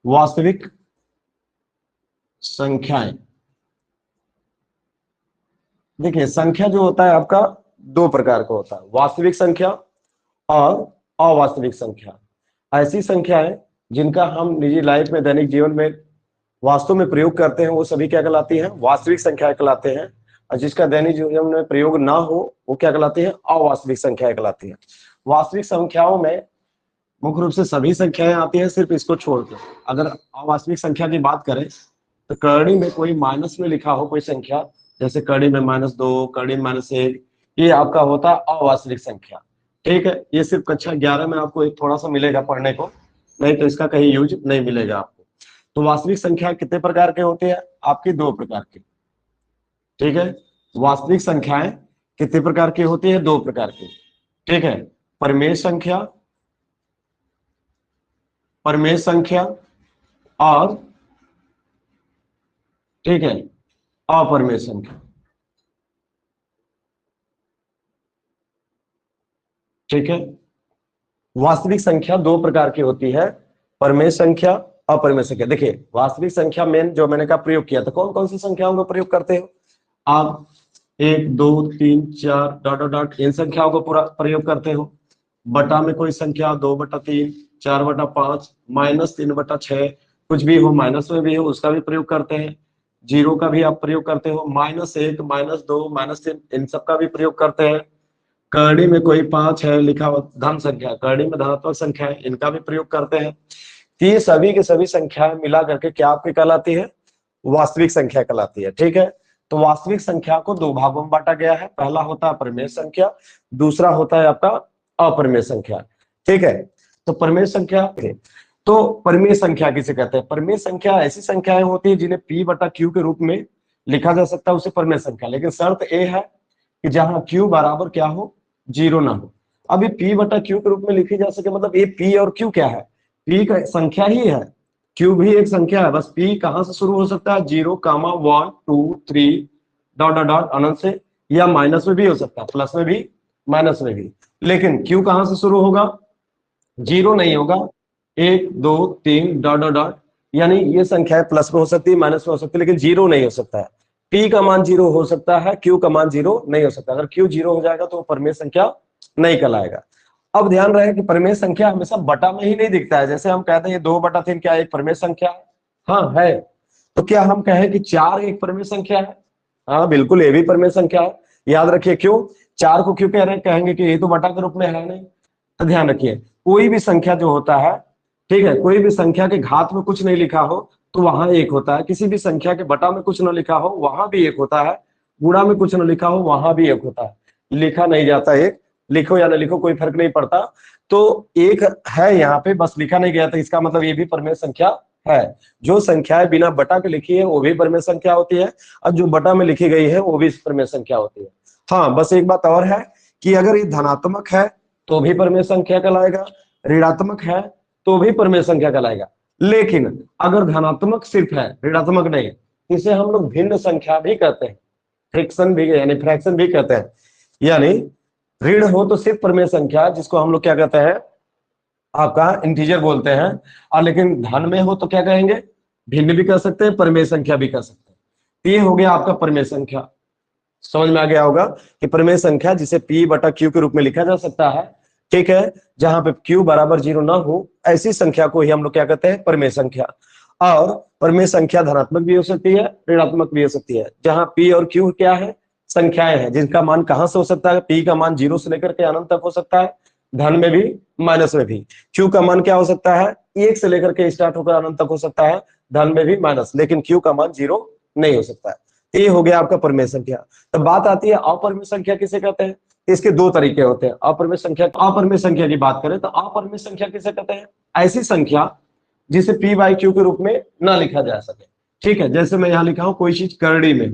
वास्तविक संख्याएं। देखिए संख्या जो होता है आपका दो प्रकार का होता है, वास्तविक संख्या और अवास्तविक संख्या। ऐसी संख्याएं जिनका हम निजी लाइफ में, दैनिक जीवन में वास्तव में प्रयोग करते हैं वो सभी क्या कहलाती हैं? वास्तविक संख्याएं कहलाते हैं। और जिसका दैनिक जीवन में प्रयोग ना हो वो क्या कहलाती है? अवास्तविक संख्याएं कहलाती हैं। वास्तविक संख्याओं में मुख्य रूप से सभी संख्याएं आती हैं, सिर्फ इसको छोड़कर। अगर अवास्तविक संख्या की बात करें तो करणी में कोई माइनस में लिखा हो कोई संख्या, जैसे करणी में -2, करणी में -1, ये आपका होता है अवास्तविक संख्या। ठीक है, ये सिर्फ कक्षा 11 में आपको एक थोड़ा सा मिलेगा पढ़ने को, नहीं तो इसका कहीं यूज नहीं मिलेगा आपको। तो वास्तविक संख्या कितने प्रकार के होते हैं? आपकी दो प्रकार की। ठीक है, वास्तविक संख्याएं कितने प्रकार की होती है? दो प्रकार की। ठीक है, परिमेय संख्या, परिमेय संख्या और ठीक है अपरिमेय संख्या। ठीक है, वास्तविक संख्या दो प्रकार की होती है, परिमेय संख्या, अपरिमेय संख्या। देखिए वास्तविक संख्या में जो मैंने कहा प्रयोग किया था, कौन कौन सी संख्याओं का प्रयोग करते हो आप? 1, 2, 3, 4 डॉट डॉट डॉट इन संख्याओं को पूरा प्रयोग करते हो। बटा में कोई संख्या 2/3, 4/5, -3/6, कुछ भी हो, माइनस में भी हो उसका भी प्रयोग करते हैं। जीरो का भी आप प्रयोग करते हो, -1, -2, -3 इन सब का भी प्रयोग करते हैं। करणी में कोई 5 है लिखा हो, धन संख्या, करणी में धनात्मक संख्या है, इनका भी प्रयोग करते हैं। ये सभी की सभी संख्याएं मिला करके क्या आपकी कहलाती है? वास्तविक संख्या कहलाती है। ठीक है, तो वास्तविक संख्या को दो भागों में बांटा गया है, पहला होता है परिमेय संख्या, दूसरा होता है आपका अपरिमेय संख्या। ठीक है, तो परिमेय संख्या, तो परिमेय संख्या किसे कहते हैं? परिमेय संख्या ऐसी संख्याएं होती है जिन्हें P/Q के रूप में लिखा जा सकता है, उसे परिमेय संख्या। लेकिन शर्त ए है कि जहां Q बराबर क्या हो? 0 ना हो। अभी P/Q के रूप में लिखी जा सके, मतलब ये P और Q क्या है? P का संख्या ही है, Q भी एक संख्या है, बस P कहां से शुरू हो सकता है? 0, 1, 2, 3 डॉट डॉट डॉट अनंत से, या माइनस में भी हो सकता है, प्लस में भी, माइनस में भी। लेकिन Q कहां से शुरू होगा? 0 नहीं होगा, 1, 2, 3 डॉट डॉट डॉट, यानी ये संख्या प्लस में हो सकती है, माइनस में हो सकती है, लेकिन 0 नहीं हो सकता है। P का मान 0 हो सकता है, Q का मान 0 नहीं हो सकता। अगर Q 0 हो जाएगा तो परिमेय संख्या नहीं कहलाएगा। अब ध्यान रहे कि परिमेय संख्या हमेशा बटा में ही नहीं दिखता है। जैसे हम कहते हैं ये 2/3 क्या एक परिमेय संख्या है? हाँ है। तो क्या हम कहें कि 4 एक परिमेय संख्या है? हाँ बिल्कुल, ये भी परिमेय संख्या है। याद रखिए क्यों 4 को क्यों कह रहे हैं? कहेंगे कि ये तो बटा के रूप में है नहीं। तो ध्यान रखिए कोई भी संख्या जो होता है, ठीक है, कोई भी संख्या के घात में कुछ नहीं लिखा हो तो वहां एक होता है, किसी भी संख्या के बटा में कुछ न लिखा हो वहां भी एक होता है, गुणा में कुछ न लिखा हो वहां भी एक होता है। लिखा नहीं जाता एक, लिखो या न लिखो कोई फर्क नहीं पड़ता। तो एक है यहाँ पे, बस लिखा नहीं गया था, इसका मतलब ये भी परिमेय संख्या है। जो संख्याएं बिना बटा के लिखी है वो भी परिमेय संख्या होती है, और जो बटा में लिखी गई है वो भी परिमेय संख्या होती है। हाँ बस एक बात और है कि अगर ये धनात्मक है तो भी परिमेय संख्या कहलाएगा, ऋणात्मक है तो भी परिमेय संख्या कहलाएगा। लेकिन अगर धनात्मक सिर्फ है, ऋणात्मक नहीं, इसे हम लोग भिन्न संख्या भी कहते हैं, फ्रैक्शन भी, यानी फ्रैक्शन भी कहते हैं। यानी ऋण हो तो सिर्फ परिमेय संख्या, जिसको हम लोग क्या कहते हैं? आपका इंटीजर बोलते हैं। और लेकिन धन में हो तो क्या कहेंगे? भिन्न भी कह सकते हैं, परिमेय संख्या भी कह सकते हैं। तो ये हो गया आपका परिमेय संख्या। समझ में आ गया होगा कि परिमेय संख्या जिसे P/Q के रूप में लिखा जा सकता है, ठीक है, जहां पे Q बराबर 0 ना हो, ऐसी संख्या को ही हम लोग क्या कहते हैं? परिमेय संख्या। और परिमेय संख्या धनात्मक भी हो सकती है, ऋणात्मक भी हो सकती है। जहां P और Q क्या है? संख्याएं हैं, जिनका मान कहां से हो सकता है? P का मान 0 से लेकर के अनंत तक हो सकता है, धन में भी माइनस में भी। Q का मान क्या हो सकता है? 1 से लेकर के स्टार्ट होकर अनंत तक हो सकता है, धन में भी माइनस, लेकिन Q का मान 0 नहीं हो सकता है। ये हो गया आपका परिमेय संख्या। तो बात आती है अपरिमेय संख्या किसे कहते हैं? इसके दो तरीके होते हैं अपरिमेय संख्या। अपरिमेय संख्या की बात करें तो अपरिमेय संख्या किसे कहते हैं? ऐसी संख्या जिसे P/Q के रूप में ना लिखा जा सके। ठीक है, जैसे मैं यहाँ लिखा हूं कोई चीज करड़ी में,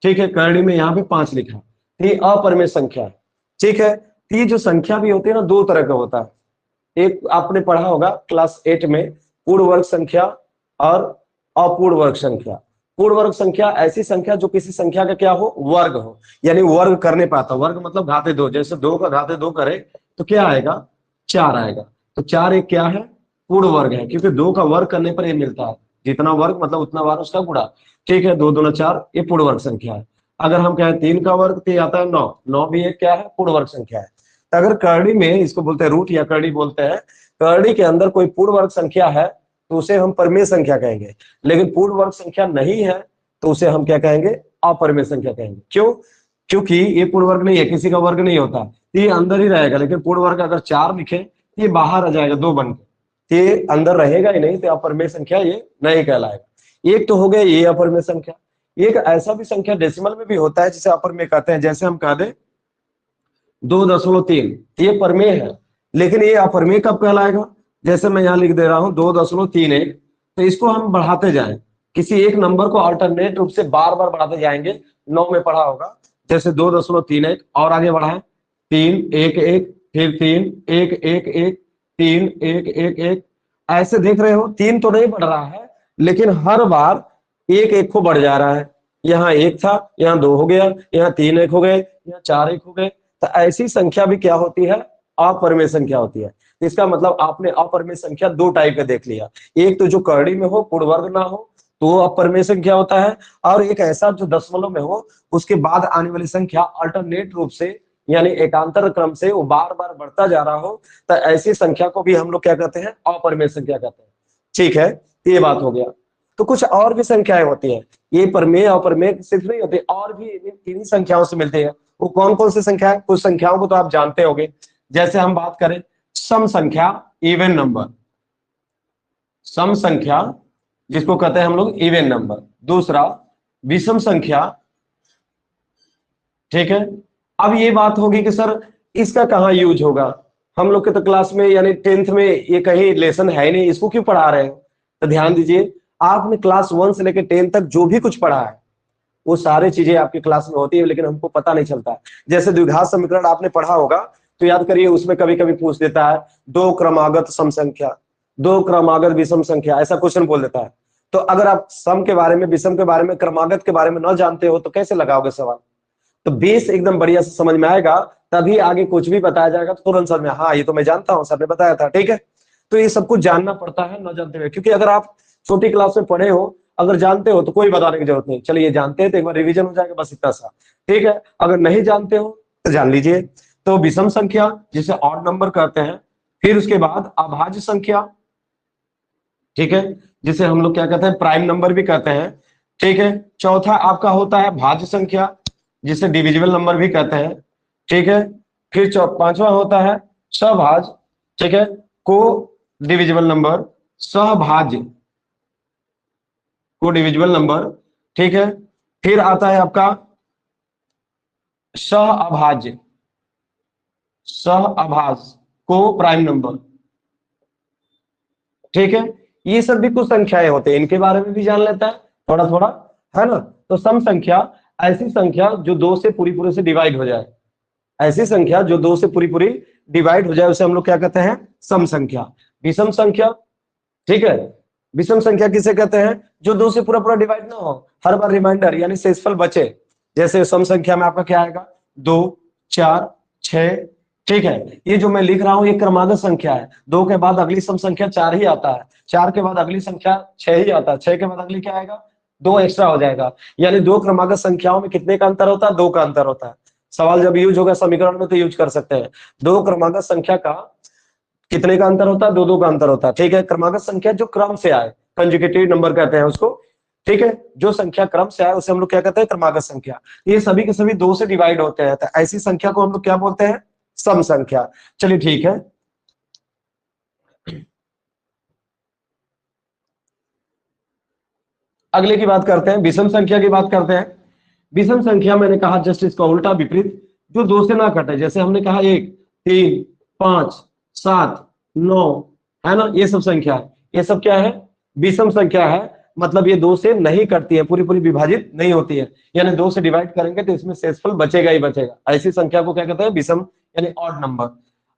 ठीक है, करड़ी में यहाँ पे 5 लिखा है, ये अपरिमेय संख्या है। ठीक है, ये जो संख्या भी होती है ना, दो तरह का होता है। एक आपने पढ़ा होगा क्लास 8 में, पूर्ण वर्ग संख्या और अपूर्ण वर्ग संख्या। पूर्ण वर्ग संख्या ऐसी संख्या जो किसी संख्या का क्या हो? वर्ग हो, यानी वर्ग करने पाता। वर्ग मतलब घाते 2, जैसे 2 का घाते 2 करे तो क्या आएगा? 4 आएगा। तो 4 एक क्या है? पूर्ण वर्ग है, क्योंकि 2 का वर्ग करने पर ये मिलता है, जितना वर्ग मतलब उतना बार उसका गुणा। ठीक है, 2 दूना 4, ये पूर्ण वर्ग संख्या है। अगर हम कहें 3 का वर्ग तो ये आता है 9, 9 भी एक क्या है, पूर्ण वर्ग संख्या है। तो अगर करड़ी में, इसको बोलते हैं रूट या करड़ी बोलते हैं, करड़ी के अंदर कोई पूर्ण वर्ग संख्या है तो उसे हम परिमेय संख्या कहेंगे, लेकिन पूर्ण वर्ग संख्या नहीं है तो उसे हम क्या कहेंगे, अपरिमेय संख्या कहेंगे। क्यों? क्योंकि ये पूर्ण वर्ग नहीं है, किसी का वर्ग नहीं होता, ये अंदर ही रहेगा। लेकिन पूर्ण वर्ग अगर 4 लिखे ये बाहर आ जाएगा 2 बन के, ये अंदर रहेगा ही नहीं, तो अपरिमेय संख्या ये नहीं कहलाएगा। एक तो हो गया ये अपरिमेय संख्या। एक ऐसा भी संख्या डेसिमल में भी होता है जिसे अपरिमेय कहते हैं, जैसे हम कह दें 2.3, ये परिमेय है, लेकिन ये अपरिमेय कब कहलाएगा? जैसे मैं यहाँ लिख दे रहा हूँ 2.31, तो इसको हम बढ़ाते जाएं, किसी एक नंबर को अल्टरनेट रूप से बार बार बढ़ाते जाएंगे। 9 में पढ़ा होगा, जैसे 2.31 और आगे बढ़ाएं 3 1 1, फिर 3 1 1 1, 3 1 1 1, ऐसे देख रहे हो 3 तो नहीं बढ़ रहा है, लेकिन हर बार 1 1 को बढ़ जा रहा है। यहाँ 1 था, यहाँ 2 हो गया, यहाँ 3 1 हो गए, यहाँ 4 1 हो गए। तो ऐसी संख्या भी क्या होती है, अपरिमेय संख्या होती है। इसका मतलब आपने अपरिमेय संख्या 2 टाइप का देख लिया, एक तो जो करड़ी में हो, पूर्ण वर्ग ना हो तो वो अपरिमेय संख्या होता है, और एक ऐसा जो दशमलव में हो, उसके बाद आने वाली संख्या अल्टरनेट रूप से यानी एकांतर क्रम से वो बार बार बढ़ता जा रहा हो, तो ऐसी संख्या को भी हम लोग क्या कहते हैं, अपरिमेय संख्या कहते हैं। ठीक है, ये बात हो गया। तो कुछ और भी संख्याएं होती हैं, ये परिमेय अपरिमेय सिर्फ नहीं होती, और भी इन्हीं संख्याओं से मिलती है। वो कौन कौन सी संख्या है? कुछ संख्याओं को तो आप जानते होंगे, जैसे हम बात करें सम संख्या, इवन नंबर, सम संख्या जिसको कहते हैं हम लोग इवन नंबर। दूसरा विषम संख्या। ठीक है, अब ये बात होगी कि सर इसका कहाँ यूज होगा, हम लोग के तो क्लास में यानी 10th में ये कहीं लेसन है ही नहीं, इसको क्यों पढ़ा रहे हो? तो ध्यान दीजिए, आपने क्लास 1 से लेकर 10 तक जो भी कुछ पढ़ा है वो सारी चीजें आपकी क्लास में होती है, लेकिन हमको पता नहीं चलता। जैसे द्विघात समीकरण आपने पढ़ा होगा, तो याद करिए उसमें कभी कभी पूछ देता है 2 क्रमागत सम संख्या, 2 क्रमागत विषम संख्या, ऐसा क्वेश्चन बोल देता है। तो अगर आप सम के बारे में, विषम के बारे में, क्रमागत के बारे में न जानते हो तो कैसे लगाओगे सवाल? तो बेस एकदम बढ़िया से समझ में आएगा, तभी आगे कुछ भी बताया जाएगा तो तुरंत समझ में, हाँ ये तो मैं जानता हूँ, सर ने बताया था। ठीक है, तो ये सब कुछ जानना पड़ता है न जानते हुए, क्योंकि अगर आप छोटी क्लास में पढ़े हो, अगर जानते हो तो कोई बताने की जरूरत नहीं, चलिए जानते हैं तो एक बार रिवीजन हो जाएगा, बस इतना सा। ठीक है, अगर नहीं जानते हो तो जान लीजिए। तो विषम संख्या जिसे ऑड नंबर कहते हैं, फिर उसके बाद अभाज्य संख्या, ठीक है, जिसे हम लोग क्या कहते हैं, प्राइम नंबर भी कहते हैं। ठीक है, चौथा आपका होता है भाज्य संख्या, जिसे डिविजिबल नंबर भी कहते हैं। ठीक है, फिर पांचवा होता है सहभाज्य, ठीक है, को डिविजिबल नंबर, सहभाज्य, को डिविजिबल नंबर। ठीक है, फिर आता है आपका सह अभाज्य, सह अभाज्य को प्राइम नंबर। ठीक है, ये सब भी कुछ संख्याएं होते हैं, इनके बारे में भी जान लेता है थोड़ा थोड़ा, है ना। तो सम संख्या ऐसी संख्या जो 2 से पूरी पूरी से डिवाइड हो जाए, ऐसी संख्या जो 2 से पूरी पूरी डिवाइड हो जाए उसे हम लोग क्या कहते हैं, सम संख्या। विषम संख्या, ठीक है, विषम संख्या किसे कहते हैं, जो 2 से पूरा पूरा डिवाइड ना हो, हर बार रिमाइंडर यानी शेषफल बचे। जैसे सम संख्या में आपका क्या आएगा, 2 4 6। ठीक है, ये जो मैं लिख रहा हूं ये क्रमागत संख्या है, 2 के बाद अगली सम संख्या 4 ही आता है, 4 के बाद अगली संख्या 6 ही आता है, 6 के बाद अगली क्या आएगा, 2 एक्स्ट्रा हो जाएगा। यानी 2 क्रमागत संख्याओं में कितने का अंतर होता है, 2 का अंतर होता है। सवाल जब यूज होगा समीकरण में तो यूज कर सकते हैं, 2 क्रमागत संख्या का कितने का अंतर होता है, 2 2 का अंतर होता है। ठीक है, क्रमागत संख्या जो क्रम से आए, कंजुगेटिव नंबर कहते हैं उसको। ठीक है, जो संख्या क्रम से आए उसे हम लोग क्या कहते हैं, क्रमागत संख्या। ये सभी के सभी 2 से डिवाइड होते हैं, तो ऐसी संख्या को हम लोग क्या बोलते हैं, सम संख्या। चलिए ठीक है, अगले की बात करते हैं, विषम संख्या की बात करते हैं। विषम संख्या मैंने कहा जस्ट इसका उल्टा विपरीत, जो 2 से ना कटे, जैसे हमने कहा 1 3 5 7 9, है ना, ये सब संख्या है, ये सब क्या है, विषम संख्या है। मतलब ये 2 से नहीं कटती है, पूरी पूरी विभाजित नहीं होती है, यानी 2 से डिवाइड करेंगे तो इसमें शेषफल बचेगा ही बचेगा। ऐसी संख्या को क्या कहते हैं, विषम यानी ऑड नंबर।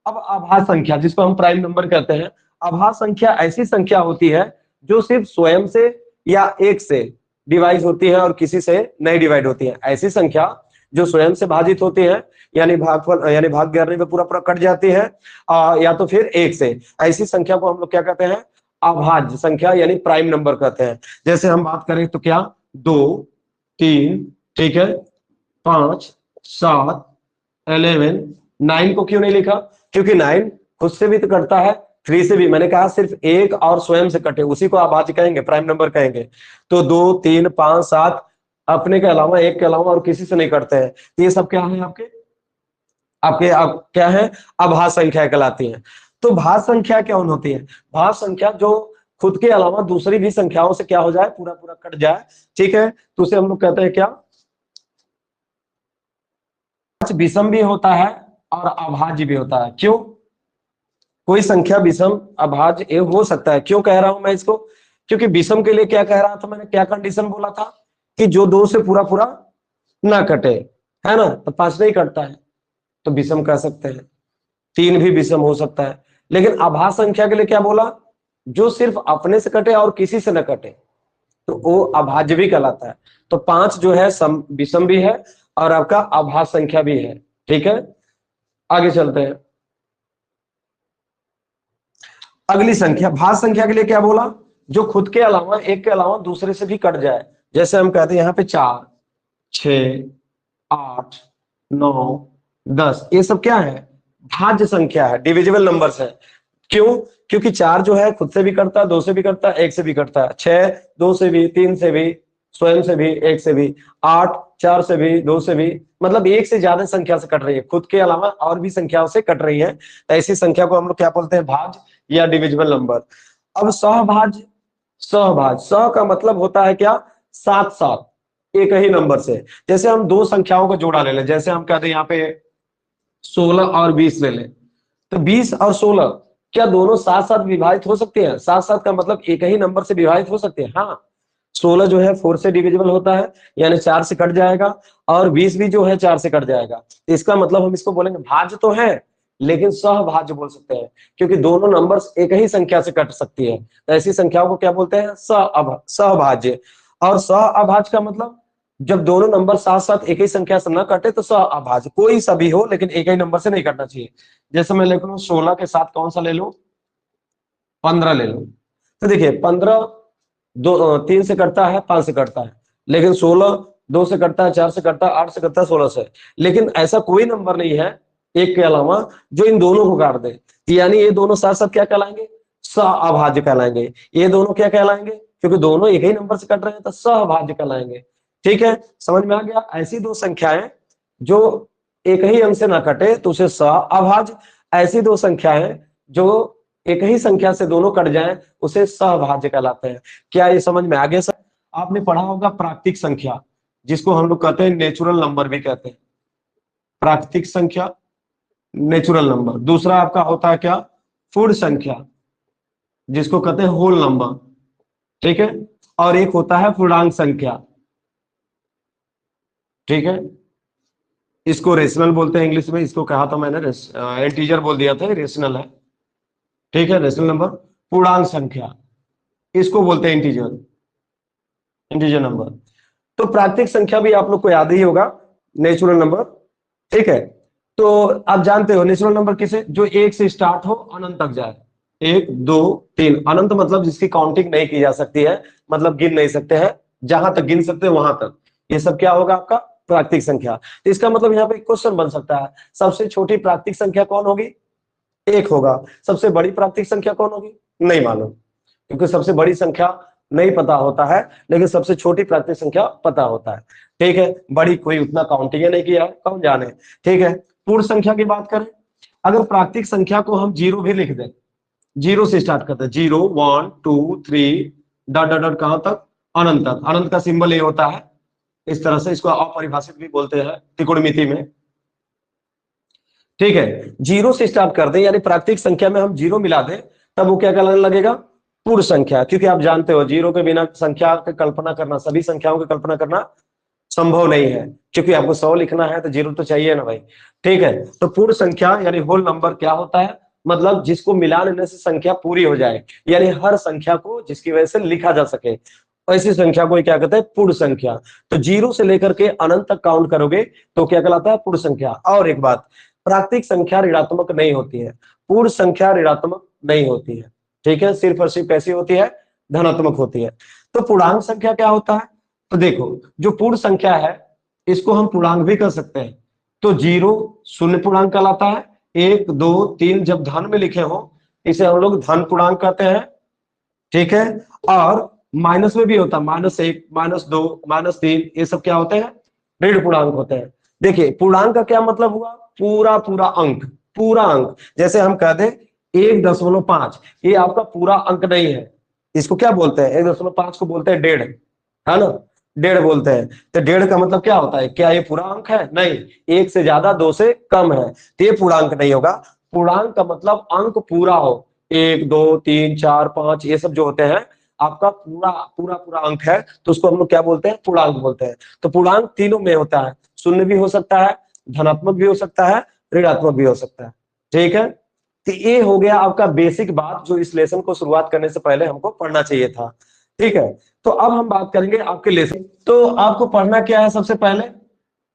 अब अभाज्य संख्या जिसको हम प्राइम नंबर कहते हैं, अभाज्य संख्या ऐसी संख्या होती है जो सिर्फ स्वयं से या 1 से डिवाइड होती है और किसी से नहीं डिवाइड होती है। ऐसी संख्या जो स्वयं से भाजित होती है, यानी भागफल यानी भाग करने में पूरा पूरा कट जाती है, या तो फिर एक से, ऐसी संख्या को हम लोग क्या कहते हैं, अभाज्य संख्या यानी प्राइम नंबर कहते हैं। जैसे हम बात करें तो क्या, 2, 3, ठीक है, 5, 7, 11, 9 को क्यों नहीं लिखा, क्योंकि 9 खुद से भी तो कटता है, 3 से भी, मैंने कहा सिर्फ एक और स्वयं से कटे उसी को अभाज्य कहेंगे, प्राइम नंबर कहेंगे। तो 2, 3, 5, 7 अपने के अलावा, एक के अलावा और किसी से नहीं करते हैं, तो ये सब क्या है आपके आपके आप क्या है, अभाज्य संख्या कहलाती है। तो भाज्य संख्या क्या होती है, भाज्य संख्या जो खुद के अलावा दूसरी भी संख्याओं से क्या हो जाए, पूरा पूरा कट जाए, ठीक है, तो उसे हम लोग कहते हैं क्या, विषम भी होता है और अभाज्य भी होता है। क्यों, कोई संख्या विषम अभाज्य ये हो सकता है, क्यों कह रहा हूं मैं इसको, क्योंकि विषम के लिए क्या कह रहा था मैंने, क्या कंडीशन बोला था कि जो 2 से पूरा पूरा ना कटे, है ना, तो 5 नहीं कटता है तो विषम कह सकते हैं, 3 भी विषम हो सकता है। लेकिन अभाज्य संख्या के लिए क्या बोला, जो सिर्फ अपने से कटे और किसी से न कटे, तो वो अभाज्य भी कहलाता है। तो 5 जो है विषम भी है और आपका अभाज्य संख्या भी है, ठीक है। आगे चलते हैं, अगली संख्या, भाज्य संख्या के लिए क्या बोला, जो खुद के अलावा, एक के अलावा दूसरे से भी कट जाए। जैसे हम कहते हैं यहाँ पे 4, 6, 8, 9, 10, ये सब क्या है, भाज्य संख्या है, डिविजिबल नंबर्स है। क्यों, क्योंकि 4 जो है खुद से भी कटता है, 2 से भी कटता है, 1 से भी कटता है, 6 2 से भी, 3 से भी, स्वयं से भी, 1 से भी, 8 4 से भी, 2 से भी, मतलब एक से ज्यादा संख्या से कट रही है, खुद के अलावा और भी संख्याओं से कट रही है, तो ऐसी संख्या को हम लोग क्या बोलते हैं, भाज्य या डिविजिबल नंबर। अब सहभाज्य, सहभाज्य, सह का मतलब होता है क्या, साथ साथ एक ही नंबर से। जैसे हम दो संख्याओं को जोड़ा ले लें, जैसे हम कहते हैं यहाँ पे 16 और 20 ले लें, तो 20 और 16 क्या दोनों साथ साथ विभाजित हो सकते हैं, साथ साथ का मतलब एक ही नंबर से विभाजित हो सकते हैं, हाँ। 16 जो है 4 से डिविजिबल होता है, यानी 4 से कट जाएगा, और 20 भी जो है 4 से कट जाएगा। तो इसका मतलब हम इसको बोलेंगे भाज्य तो है लेकिन सहभाज्य बोल सकते हैं, क्योंकि दोनों नंबर्स एक ही संख्या से कट सकती है, तो ऐसी संख्याओं को क्या बोलते हैं, सहभाज्य। और सहअभाज्य का मतलब जब दोनों नंबर साथ साथ एक ही संख्या से न कटे तो सहअभाज्य, कोई सा भी हो लेकिन एक ही नंबर से नहीं कटना चाहिए। जैसे मैं लिख लूं 16 के साथ कौन सा ले लूं, 15 ले लूं, तो देखिए 15 3 से कटता है, 5 से कटता है, लेकिन 16 2 से कटता है, 4 से कटता है, 8 से कटता है, 16 से। लेकिन ऐसा कोई नंबर नहीं है एक के अलावा जो इन दोनों को काट दे, यानी ये दोनों साथ साथ क्या कहलाएंगे, सहअभाज्य कहलाएंगे। ये दोनों क्या कहलाएंगे, क्योंकि दोनों एक ही नंबर से कट रहे हैं तो सहअभाज्य कहलाएंगे। ठीक है, समझ में आ गया। ऐसी दो संख्याएं जो एक ही अंक से ना कटे तो उसे सहअभाज्य, ऐसी दो संख्याएं जो एक ही संख्या से दोनों कट जाएं उसे सहभाज्य कहलाते हैं। क्या ये समझ में आ गया सर? आपने पढ़ा होगा प्राकृतिक संख्या, जिसको हम लोग कहते हैं नेचुरल नंबर भी कहते हैं, प्राकृतिक संख्या, नेचुरल नंबर। दूसरा आपका होता है क्या, पूर्ण संख्या, जिसको कहते हैं होल नंबर, ठीक है। और एक होता है पूर्णांक संख्या, ठीक है, इसको रेशनल बोलते हैं इंग्लिश में, इसको कहा था मैंने, इंटीजर बोल दिया था, रेशनल है, ठीक है, रेशनल नंबर। पूर्णांक संख्या इसको बोलते हैं इंटीजर, इंटीजर नंबर। तो प्राकृतिक संख्या भी आप लोग को याद ही होगा, नेचुरल नंबर, ठीक है। तो आप जानते हो नेचुरल नंबर किसे, जो एक से स्टार्ट हो अनंत तक जाए, 1 2 3, अनंत मतलब जिसकी काउंटिंग नहीं की जा सकती है, मतलब गिन नहीं सकते हैं, जहां तक गिन सकते हैं वहां तक, ये सब क्या होगा आपका प्राकृतिक संख्या। तो इसका मतलब यहाँ पे क्वेश्चन बन सकता है, सबसे छोटी प्राकृतिक संख्या कौन होगी, 1 होगा। सबसे बड़ी प्राकृतिक संख्या कौन होगी, नहीं मालूम, क्योंकि सबसे बड़ी संख्या नहीं पता होता है, लेकिन सबसे छोटी प्राकृतिक संख्या पता होता है, ठीक है। बड़ी कोई उतना काउंटिंग नहीं किया है, कौन जाने, ठीक है। पूर्ण संख्या की बात करें, अगर प्राकृतिक संख्या को हम 0 भी लिख दें, 0 से स्टार्ट करते हैं, 0 1 2 3 डॉट डॉट डॉट कहां तक, अनंत तक। अनंत का सिंबल ये होता है, इस तरह से, इसको अपरिभाषित भी बोलते हैं त्रिकोणमिति में, ठीक है। 0 से स्टार्ट कर दें, यानी प्राकृतिक संख्या में हम 0 मिला दें, तब वो क्या कहलाने लगेगा, पूर्ण संख्या। क्योंकि आप जानते हो 0 के बिना संख्या की कल्पना करना, सभी संख्याओं की कल्पना करना संभव नहीं है, क्योंकि आपको 100 लिखना है तो 0 तो चाहिए ना भाई, ठीक है। तो पूर्ण संख्या यानी होल नंबर क्या होता है, मतलब जिसको मिला लेने से संख्या पूरी हो जाए, यानी हर संख्या को जिसकी वजह से लिखा जा सके, ऐसी संख्या को क्या कहते हैं, पूर्ण संख्या। तो 0 से लेकर के अनंत तक काउंट करोगे तो क्या कहलाता है, पूर्ण संख्या। और एक बात, प्राकृतिक संख्या ऋणात्मक नहीं होती है, पूर्ण संख्या ऋणात्मक नहीं होती है, ठीक है, सिर्फ और सिर्फ कैसी होती है, धनात्मक होती है। तो पूर्णांक संख्या क्या होता है, तो देखो जो पूर्ण संख्या है इसको हम पूर्णांक भी कर सकते हैं। तो 0 शून्य पूर्णांक कहलाता है, 1 2 3 जब धन में लिखे हो इसे हम लोग धन पूर्णांक कहते हैं, ठीक है। और माइनस में भी होता है, -1 -2 -3, ये सब क्या होते हैं, ऋण पूर्णांक होते हैं। देखिए पूर्णांक का क्या मतलब हुआ, पूरा पूरा अंक, पूरा अंक। जैसे हम कह दें 1.5, ये आपका पूरा अंक नहीं है, इसको क्या बोलते हैं, 1.5 को बोलते हैं डेढ़, है ना, डेढ़ बोलते हैं। तो डेढ़ का मतलब क्या होता है, क्या ये पूरा अंक है, नहीं, 1 से ज्यादा 2 से कम है तो ये पूर्णांक नहीं होगा। पूर्णांक का मतलब अंक पूरा हो, 1 2 3 4 5 ये सब जो होते हैं आपका पूरा पूरा पूरा अंक है, तो उसको हम लोग क्या बोलते हैं, पूर्णांक बोलते हैं। तो पूर्णांक तीनों में होता है, शून्य भी हो सकता है, धनात्मक भी हो सकता है, ऋणात्मक भी हो सकता है, ठीक है। तो ये हो गया आपका बेसिक बात जो इस लेसन को शुरुआत करने से पहले हमको पढ़ना चाहिए था, ठीक है। तो अब हम बात करेंगे आपके लेसन। तो आपको पढ़ना क्या है, सबसे पहले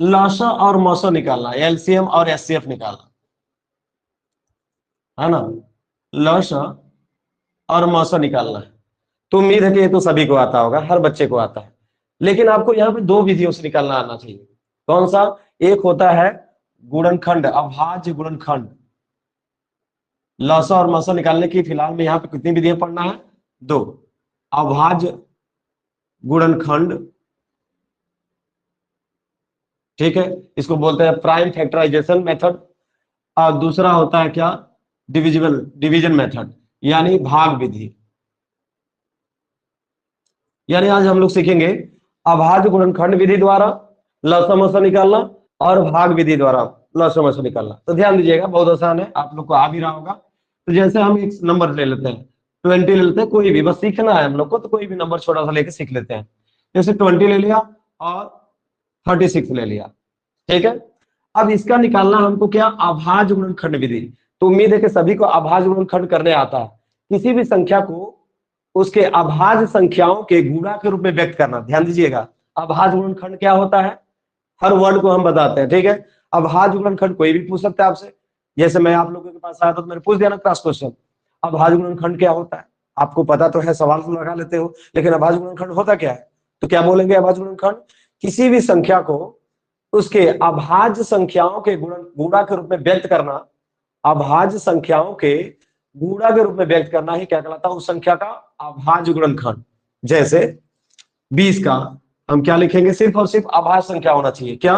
लॉसा और मौसा निकालना, एलसीएम और एचसीएफ निकालना, है ना, लॉसा और मौसा निकालना है। तो उम्मीद है कि ये तो सभी को आता होगा, हर बच्चे को आता है, लेकिन आपको यहाँ पे 2 विधियों से निकालना आना चाहिए। कौन सा, एक होता है गुणनखंड, अभाज्य गुणनखंड। लॉसा और मौसा निकालने की फिलहाल में यहाँ पे कितनी विधियां पढ़ना है, 2। अभाज्य गुणनखंड, ठीक है, इसको बोलते हैं प्राइम फैक्टराइजेशन मेथड। और दूसरा होता है क्या, डिविजन मेथड, यानी भाग विधि। यानी आज हम लोग सीखेंगे अभाज्य गुणनखंड विधि द्वारा लव समस्या निकालना और भाग विधि द्वारा लव समस्या निकालना। तो ध्यान दीजिएगा, बहुत आसान है, आप लोग को आ भी रहा होगा। तो जैसे हम एक नंबर ले लेते हैं, 20 ले लेते हैं, कोई भी, बस सीखना है हम लोग को, तो कोई भी नंबर छोटा सा लेके सीख लेते हैं। जैसे 20 ले लिया और 36 ले लिया, ठीक है। अब इसका निकालना हमको क्या, अभाज्य गुणनखंड विधि। तो उम्मीद है कि सभी को अभाज्य गुणनखंड करने आता है। किसी भी संख्या को उसके अभाज्य संख्याओं के गुणा के रूप में व्यक्त करना। ध्यान दीजिएगा, अभाज्य गुणनखंड क्या होता है, हर वर्ड को हम बताते हैं, ठीक है। अभाज्य गुणनखंड कोई भी पूछ सकता है आपसे, जैसे मैं आप लोगों के पास आया था तो मैंने पूछ दिया ना क्रॉस क्वेश्चन, अभाज्य गुणनखंड क्या होता है, आपको पता तो है, सवाल तो लगा लेते हो, लेकिन अभाज्य गुणनखंड होता क्या है, तो क्या बोलेंगे, अभाज्य गुणनखंड किसी भी संख्या को उसके अभाज्य संख्याओं के गुणा के रूप में व्यक्त करना, अभाज्य संख्याओं के गुणा के रूप में व्यक्त करना ही क्या कहलाता है, उस संख्या का अभाज्य गुणनखंड। जैसे 20 का हम क्या लिखेंगे, सिर्फ और सिर्फ अभाज्य संख्या होना चाहिए, क्या,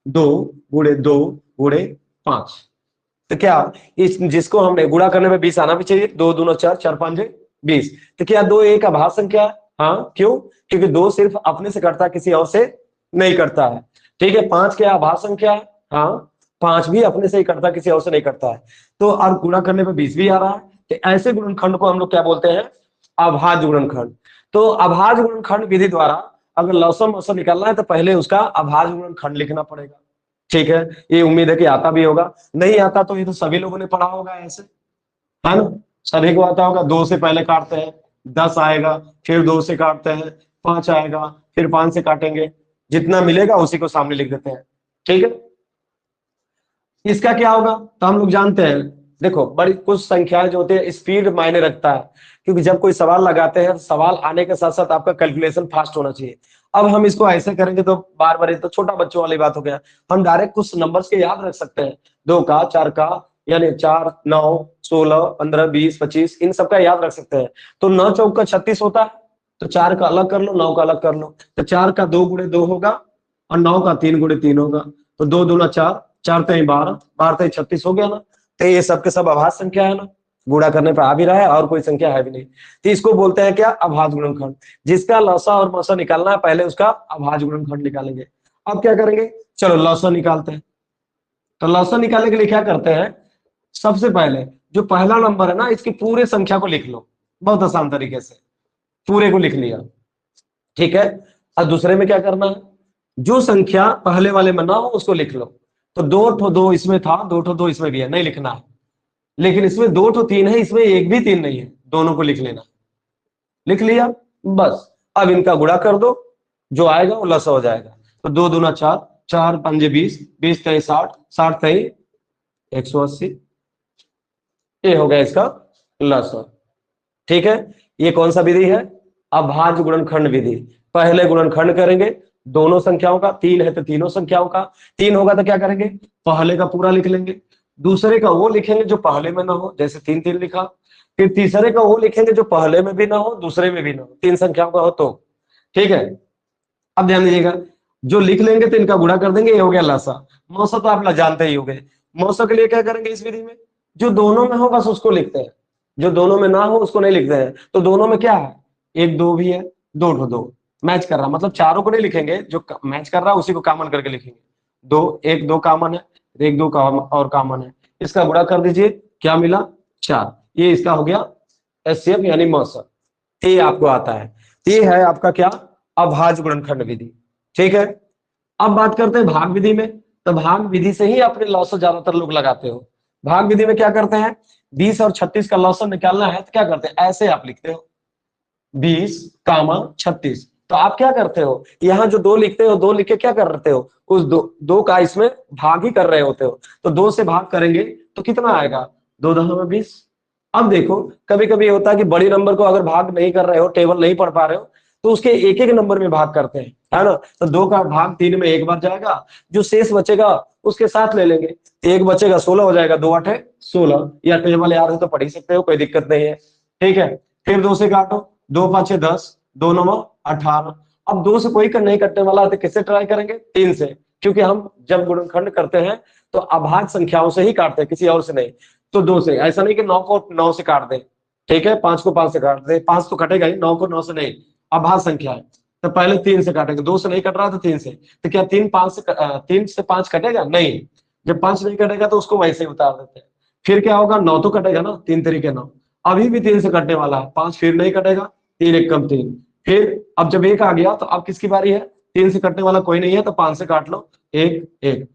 2 × 2 × 5। तो क्या इस जिसको हमने गुणा करने में 20 आना भी चाहिए, 2 दूना 4, 4 5 20। तो क्या 2 एक अभाज्य संख्या है, हाँ, क्यों, क्योंकि 2 सिर्फ अपने से करता है, किसी और से नहीं करता है, ठीक है। 5 क्या अभाज्य संख्या है, हाँ, 5 भी अपने से ही करता है, किसी और से नहीं करता है। तो और गुणा करने पे 20 भी आ रहा है, तो ऐसे गुणनखंड को हम लोग क्या बोलते हैं, अभाज्य गुणनखंड। तो अभाज्य गुणनखंड विधि द्वारा अगर लौसम औसम निकालना है तो पहले उसका अभाज्य गुणनखंड लिखना पड़ेगा, ठीक है। ये उम्मीद है कि आता भी होगा, नहीं आता तो ये तो सभी लोगों ने पढ़ा होगा ऐसे, है ना, सभी को आता होगा। 2 से पहले काटते हैं, 10 आएगा, फिर 2 से काटते हैं, 5 आएगा, फिर 5 से काटेंगे, जितना मिलेगा उसी को सामने लिख देते हैं, ठीक है। इसका क्या होगा, तो हम लोग जानते हैं, देखो बड़ी कुछ संख्याएं जो होती है स्पीड मायने रखता है, क्योंकि जब कोई सवाल लगाते हैं सवाल आने के साथ साथ आपका कैलकुलेशन फास्ट होना चाहिए। अब हम इसको ऐसे करेंगे तो बार बार, तो छोटा बच्चों वाली बात हो गया, हम डायरेक्ट कुछ नंबर्स के याद रख सकते हैं, 2 का, 4 का, यानी 4 9 16 15 20 25 इन सबका याद रख सकते हैं। तो 9 चौक का 36 होता है, तो 4 का अलग कर लो, 9 का अलग कर लो, तो 4 का 2 × 2 होगा और 9 का 3 × 3 होगा, तो 2 दूना 4, 4 3 12, 12 3 36 हो गया ना। तो ये सब के सब अभाज्य संख्या है ना, गुणा करने पर आ भी रहा है और कोई संख्या है भी नहीं, तो इसको बोलते हैं क्या, अभाज्य गुणनखंड। जिसका लौसा और मौसा निकालना है पहले उसका अभाज्य गुणनखंड निकालेंगे। अब क्या करेंगे, चलो लौसा निकालते हैं। तो लौसा निकालने के लिए क्या करते हैं, सबसे पहले जो पहला नंबर है ना इसकी पूरे संख्या को लिख लो, बहुत आसान तरीके से पूरे को लिख लिया, ठीक है। और दूसरे में क्या करना है, जो संख्या पहले वाले में ना हो उसको लिख लो। तो 2 इसमें था, 2 इसमें भी है, नहीं लिखना है, लेकिन इसमें 2 3 है, इसमें एक भी 3 नहीं है, दोनों को लिख लेना, लिख लिया बस। अब इनका गुणा कर दो, जो आएगा वो लसा हो जाएगा। तो 2 दूना 4, 4 पंजे 20, 20 तय 60, 60 तय 180, ये हो गया इसका लसा। ठीक है, ये कौन सा विधि है? अभाज्य गुणनखंड विधि। पहले गुणनखंड करेंगे दोनों संख्याओं का, 3 है तो तीनों संख्याओं का, 3 होगा तो क्या करेंगे, पहले का पूरा लिख लेंगे, दूसरे का वो लिखेंगे जो पहले में ना हो, जैसे 3 3 लिखा, फिर तीसरे का वो लिखेंगे जो पहले में भी ना हो दूसरे में भी ना हो, 3 संख्याओं का हो तो। ठीक है, अब ध्यान दीजिएगा, जो लिख लेंगे तो इनका गुणा कर देंगे, ये हो गया लसा। मौसा तो आप जानते ही होंगे, मौसा के लिए क्या करेंगे इस विधि में, जो दोनों में हो बस उसको लिखते हैं, जो दोनों में ना हो उसको नहीं लिखते हैं। तो दोनों में क्या है, 1 2 भी है, 2 2 मैच कर रहा, मतलब चारों को नहीं लिखेंगे, जो मैच कर रहा है उसी को कॉमन करके लिखेंगे। 2 1 2 कॉमन है, 1 2 और कॉमन है, इसका गुणा कर दीजिए, क्या मिला 4, ये इसका हो गया एचसीएफ यानी मौसा। ये आपको आता है, ये है आपका क्या, अभाज्य गुणनखंड विधि। ठीक है, अब बात करते हैं भाग विधि में। तो भाग विधि से ही अपने लॉस ज्यादातर लोग लगाते हो। भाग विधि में क्या करते हैं, 20 और 36 का लॉस निकालना है तो क्या करते हैं, ऐसे आप लिखते हो 20 कामा 36। तो आप क्या करते हो, यहाँ जो 2 लिखते हो, 2 लिख के क्या करते हो, उस दो का इसमें भाग ही कर रहे होते हो। तो 2 से भाग करेंगे तो कितना आएगा, 2 दहा में 20। अब देखो, कभी कभी होता है कि बड़ी नंबर को अगर भाग नहीं कर रहे हो, टेबल नहीं पढ़ पा रहे हो, तो उसके एक एक नंबर में भाग करते हैं, है ना। तो 2 का भाग 3 में एक बार जाएगा, जो शेष बचेगा उसके साथ ले लेंगे, एक बचेगा 16 हो जाएगा, 2 8 16, या टेबल याद है तो पढ़ ही सकते हो, कोई दिक्कत नहीं है। ठीक है, फिर 2 से काटो, 2 5 10, 2 9 18। अब 2 से कोई नहीं कटने वाला है तो किससे ट्राई करेंगे, 3 से, क्योंकि हम जब गुणनखंड करते हैं तो अभाज्य संख्याओं से ही काटते हैं, किसी और से नहीं। तो 2 से, ऐसा नहीं कि 9 को 9 से काट दे, ठीक है, 5 को 5 से काट दे, 5 तो कटेगा ही, 9 को 9 से नहीं, अभाज्य संख्या है तो पहले 3 से काटेंगे, 2 से नहीं कट रहा तो 3 से। तो क्या 3 से 5 कटेगा, नहीं, जब 5 नहीं कटेगा तो उसको वैसे ही उतार देते हैं। फिर क्या होगा, 9 तो कटेगा ना, 3 तरीके 9, अभी भी 3 से कटने वाला है, 5 फिर नहीं कटेगा, 3 एक कम 3। फिर अब जब 1 आ गया तो अब किसकी बारी है, 3 से कटने वाला कोई नहीं है तो 5 से काट लो, 1 1।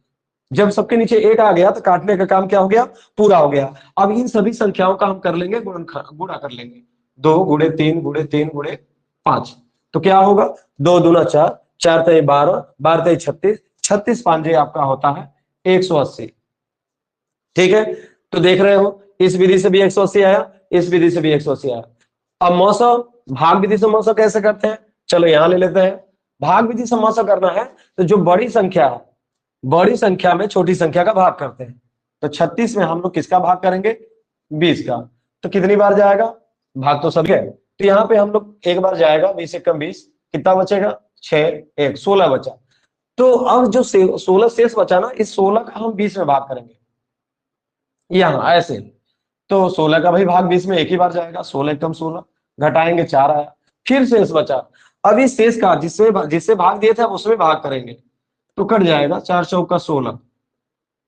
जब सबके नीचे 1 आ गया तो काटने का काम क्या हो गया, पूरा हो गया। अब इन सभी संख्याओं का हम कर लेंगे गुणा कर लेंगे, 2 गुणे 3 गुणे 3 गुणे 5। तो क्या होगा, 2 दूना 4, 4 तय 12, 12 तय 36, 36 पांजे आपका होता है 180। ठीक है, तो देख रहे हो इस विधि से भी 180 आया, इस विधि से भी 180 आया। अब मौसम, भाग विधि से मौसम कैसे करते हैं, चलो यहां ले लेते हैं। भाग विधि से मौसम करना है तो जो बड़ी संख्या है, बड़ी संख्या में छोटी संख्या का भाग करते हैं। तो 36 में हम लोग किसका भाग करेंगे, 20 का। तो कितनी बार जाएगा, भाग तो सभी है, तो यहाँ पे हम लोग एक बार जाएगा, 20 एक कम 20, कितना बचेगा 6 1 16 बचा। तो अब जो 16 शेष बचा ना, इस 16 का हम 20 में भाग करेंगे, यहाँ ऐसे। तो 16 का भाई भाग 20 में एक ही बार जाएगा, 16 कम 16, घटाएंगे 4 आया, फिर शेष बचा। अब इस शेष का जिससे जिससे भाग दिए थे अब उसमें भाग करेंगे, तो कट जाएगा, 4 चौका 16।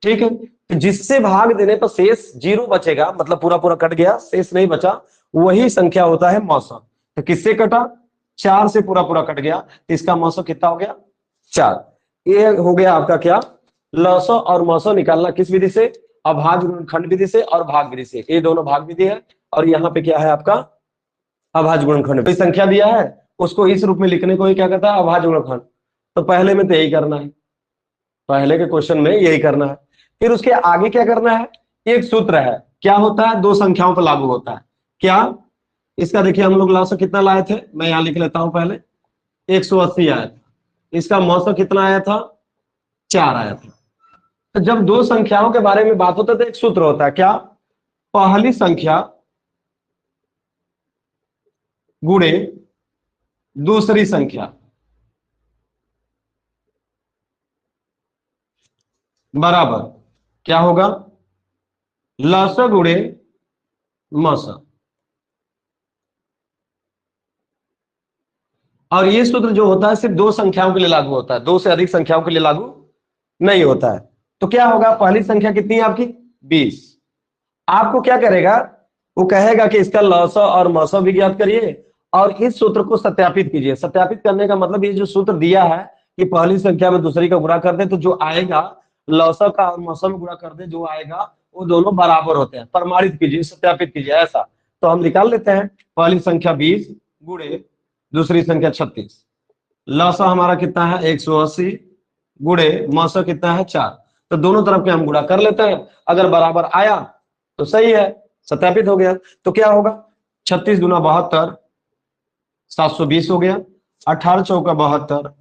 ठीक है, तो जिससे भाग देने पर शेष 0 बचेगा, मतलब पूरा पूरा कट गया, शेष नहीं बचा, वही संख्या होता है मौसम। तो किससे कटा, 4 से पूरा पूरा कट गया, तो इसका मौसम कितना हो गया 4। ये हो गया आपका क्या, लौसो और मौसो निकालना किस विधि से, अभाज्य गुणनखंड विधि से और भाग विधि से। ये दोनों भाग विधि है, और यहाँ पे क्या है आपका अभाज्य गुणनखंड। कोई संख्या दिया है उसको इस रूप में लिखने को ही क्या कहता है, अभाज्य गुणनखंड। तो पहले में तो यही करना है, पहले के क्वेश्चन में यही करना है। फिर उसके आगे क्या करना है, एक सूत्र है, क्या होता है, 2 संख्याओं पर लागू होता है। क्या, इसका देखिए हम लोग लौसो कितना लाए थे, मैं यहाँ लिख लेता हूं पहले, 180 आया था, इसका मौसम कितना आया था 4 आया था। तो जब 2 संख्याओं के बारे में बात होता है तो एक सूत्र होता है, क्या, पहली संख्या गुणे दूसरी संख्या बराबर क्या होगा, लौसो गुणे मौसम। और ये सूत्र जो होता है सिर्फ 2 संख्याओं के लिए लागू होता है, 2 से अधिक संख्याओं के लिए लागू नहीं होता है। तो क्या होगा, पहली संख्या कितनी है आपकी 20, आपको क्या करेगा, वो कहेगा कि इसका लौसो और मौसो भी ज्ञात करिए और इस सूत्र को सत्यापित कीजिए। सत्यापित करने का मतलब ये जो सूत्र दिया है कि पहली संख्या में दूसरी का गुणा कर दे तो जो आएगा, लौसो का और मौसो में गुणा कर दे जो आएगा, वो दोनों बराबर होते हैं, प्रमाणित कीजिए, सत्यापित कीजिए ऐसा। तो हम निकाल लेते हैं, पहली संख्या 20 गुणे दूसरी संख्या 36, लसा हमारा कितना है 180 गुणे मौसा कितना है 4। तो दोनों तरफ के हम गुणा कर लेते हैं, अगर बराबर आया तो सही है, सत्यापित हो गया। तो क्या होगा 36 गुना 72 720 हो गया, 18 चौका 72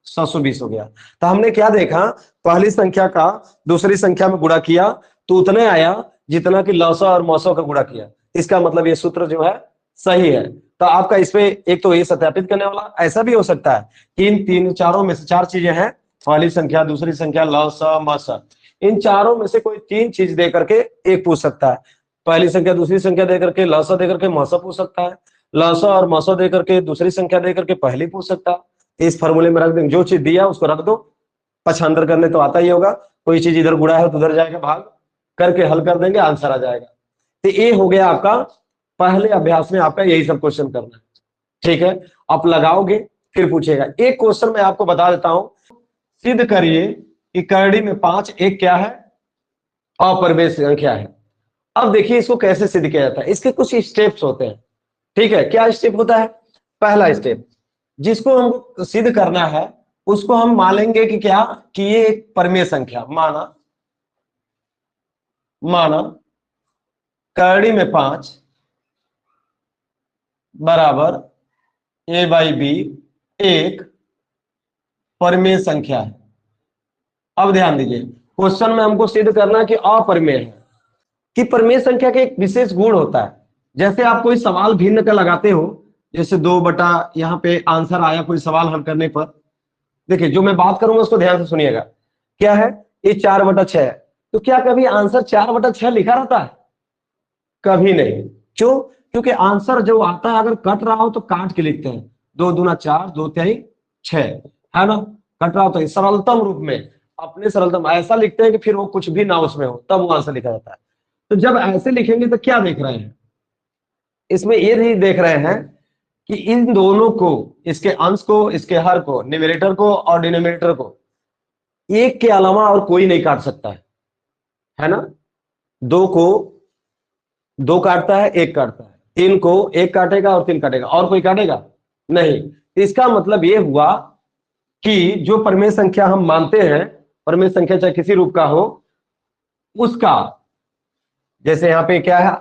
720 हो गया। तो हमने क्या देखा, पहली संख्या का दूसरी संख्या में गुणा किया तो उतने आया जितना कि लौसा और मौसा का गुणा किया। इसका मतलब ये सूत्र जो है सही है। तो आपका इसमें एक तो ये सत्यापित करने वाला, ऐसा भी हो सकता है कि इन तीन चारों में से 4 चीजें हैं, पहली संख्या दूसरी संख्या लौसा मौसा, इन चारों में से कोई 3 चीज दे करके एक पूछ सकता है। पहली संख्या दूसरी संख्या दे करके लौसा दे करके मौसा पूछ सकता है, लौसा और मौसा दे करके दूसरी संख्या दे करके पहली पूछ सकता है। इस फॉर्मूले में रख देंगे, जो चीज दिया उसको रख दो, पक्षांतर करने तो आता ही होगा, कोई चीज इधर गुणा है तो उधर जाएगा, भाग करके हल कर देंगे, आंसर आ जाएगा। तो ये हो गया आपका पहले अभ्यास में, आपका यही सब क्वेश्चन करना है। ठीक है, आप लगाओगे फिर पूछेगा। एक क्वेश्चन मैं आपको बता देता हूं, सिद्ध करिए कि करड़ी में 5 एक क्या है, अपरिमेय संख्या है। अब देखिए इसको कैसे सिद्ध किया जाता है, इसके कुछ स्टेप्स होते हैं। ठीक है, क्या स्टेप होता है, पहला स्टेप जिसको हमको सिद्ध करना है उसको हम मानेंगे कि क्या, कि ये एक परिमेय संख्या, माना करड़ी में 5 बराबर a बाई बी एक परिमेय संख्या है। अब ध्यान दीजिए, क्वेश्चन में हमको सिद्ध करना है कि अपरिमेय है, कि परिमेय संख्या का एक विशेष गुण होता है। जैसे आप कोई सवाल भिन्न का लगाते हो, जैसे 2 बटा, यहाँ पे आंसर आया कोई सवाल हल करने पर, देखिए जो मैं बात करूंगा उसको ध्यान से सुनिएगा। क्या है, ये 4/6 है, तो क्या कभी आंसर 4/6 लिखा रहता है? कभी नहीं। क्यों? क्योंकि आंसर जो आता है अगर कट रहा हो तो काट के लिखते हैं, 2 दूना 4 2 तिहाई 6, है ना। कट रहा हो तो सरलतम रूप में, अपने सरलतम ऐसा लिखते हैं कि फिर वो कुछ भी ना उसमें हो, तब वो आंसर लिखा जाता है। तो जब ऐसे लिखेंगे तो क्या देख रहे हैं, इसमें ये नहीं देख रहे हैं कि इन दोनों को, इसके अंश को इसके हर को, न्यूमरेटर को और डिनोमिनेटर को एक के अलावा और कोई नहीं काट सकता है ना। 2 को 2 काटता है, 1 काटता है, 3 को 1 काटेगा और 3 काटेगा, और कोई काटेगा नहीं। इसका मतलब ये हुआ कि जो परिमेय संख्या हम मानते हैं, परिमेय संख्या चाहे किसी रूप का हो, उसका जैसे यहाँ पे क्या है,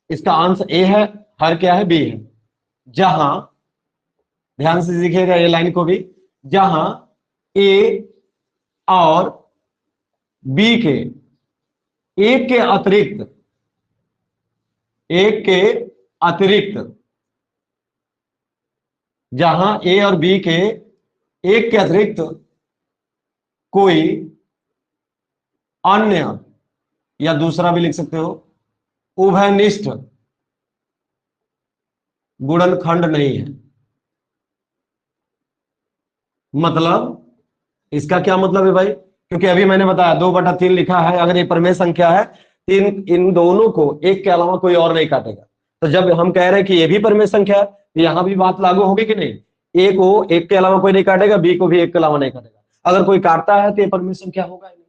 इसका अंश a है, हर क्या है b है। जहां, ध्यान से दिखेगा ये लाइन को भी, जहां a और b के एक के अतिरिक्त, जहां a और b के एक के अतिरिक्त कोई अन्य, या दूसरा भी लिख सकते हो, उभयनिष्ठ गुणनखंड नहीं है। मतलब इसका क्या मतलब है भाई, क्योंकि अभी मैंने बताया 2/3 लिखा है, अगर ये परिमेय संख्या है, इन दोनों को एक के अलावा कोई और नहीं काटेगा। तो जब हम कह रहे हैं कि ये भी परिमेय संख्या है, यहां भी बात लागू होगी कि नहीं, ए को एक के अलावा कोई नहीं काटेगा, बी को भी एक के अलावा नहीं काटेगा। अगर कोई काटता है तो ये परिमेय संख्या होगा ही नहीं।